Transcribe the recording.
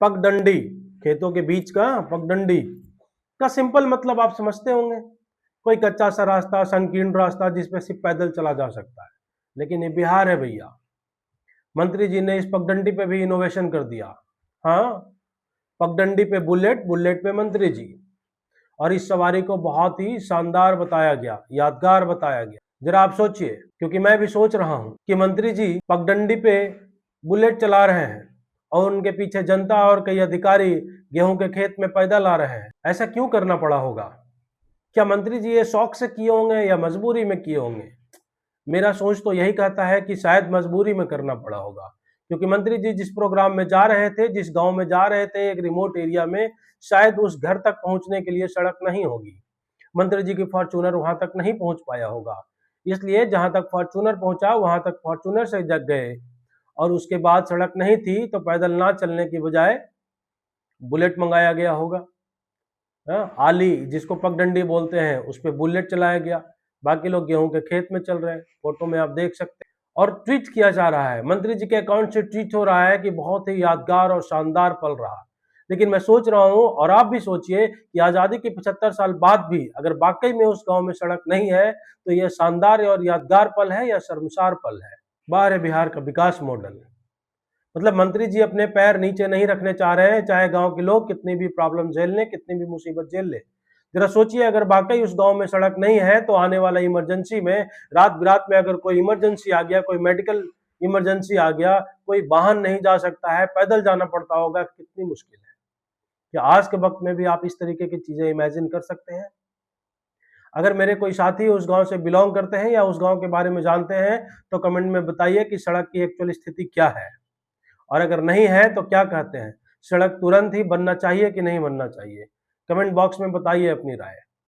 पगडंडी, खेतों के बीच का पगडंडी का सिंपल मतलब आप समझते होंगे, कोई कच्चा सा रास्ता, संकीर्ण रास्ता जिसपे सिर्फ पैदल चला जा सकता है। लेकिन ये बिहार है भैया, मंत्री जी ने इस पगडंडी पे भी इनोवेशन कर दिया। हाँ, पगडंडी पे बुलेट, बुलेट पे मंत्री जी, और इस सवारी को बहुत ही शानदार बताया गया, यादगार बताया गया। जरा आप सोचिए, क्योंकि मैं भी सोच रहा हूं कि मंत्री जी पगडंडी पे बुलेट चला रहे हैं और उनके पीछे जनता और कई अधिकारी गेहूं के खेत में पैदल आ रहे हैं। ऐसा क्यों करना पड़ा होगा? क्या मंत्री जी ये शौक से किए होंगे या मजबूरी में किए होंगे? मेरा सोच तो यही कहता है कि शायद मजबूरी में करना पड़ा होगा, क्योंकि मंत्री जी जिस प्रोग्राम में जा रहे थे, जिस गांव में जा रहे थे, एक रिमोट एरिया में, शायद उस घर तक पहुंचने के लिए सड़क नहीं होगी। मंत्री जी की फॉर्च्यूनर वहां तक नहीं पहुंच पाया होगा, इसलिए जहां तक फॉर्च्यूनर पहुंचा वहां तक फॉर्च्यूनर से जग गए, और उसके बाद सड़क नहीं थी तो पैदल ना चलने की बजाय बुलेट मंगाया गया होगा। आली जिसको पगडंडी बोलते हैं उस पर बुलेट चलाया गया, बाकी लोग गेहूं के खेत में चल रहे हैं, फोटो में आप देख सकते हैं। और ट्वीट किया जा रहा है, मंत्री जी के अकाउंट से ट्वीट हो रहा है कि बहुत ही यादगार और शानदार पल रहा। लेकिन मैं सोच रहा हूं, और आप भी सोचिए, कि आजादी के 75 साल बाद भी अगर वाकई में उस गांव में सड़क नहीं है तो यह शानदार और यादगार पल है या शर्मसार पल है? बाहर है बिहार का विकास मॉडल। मतलब मंत्री जी अपने पैर नीचे नहीं रखने चाह रहे हैं, चाहे गांव के लोग कितनी भी प्रॉब्लम झेल लें, कितनी भी मुसीबत झेल ले। जरा सोचिए, अगर वाकई उस गांव में सड़क नहीं है तो आने वाला इमरजेंसी में, रात बिरात में अगर कोई इमरजेंसी आ गया, कोई मेडिकल इमरजेंसी आ गया, कोई वाहन नहीं जा सकता है, पैदल जाना पड़ता होगा, कितनी मुश्किल है। क्या आज के वक्त में भी आप इस तरीके की चीजें इमेजिन कर सकते हैं? अगर मेरे कोई साथी उस गांव से बिलोंग करते हैं या उस गांव के बारे में जानते हैं तो कमेंट में बताइए कि सड़क की एक्चुअल स्थिति क्या है, और अगर नहीं है तो क्या कहते हैं, सड़क तुरंत ही बनना चाहिए कि नहीं बनना चाहिए? कमेंट बॉक्स में बताइए अपनी राय।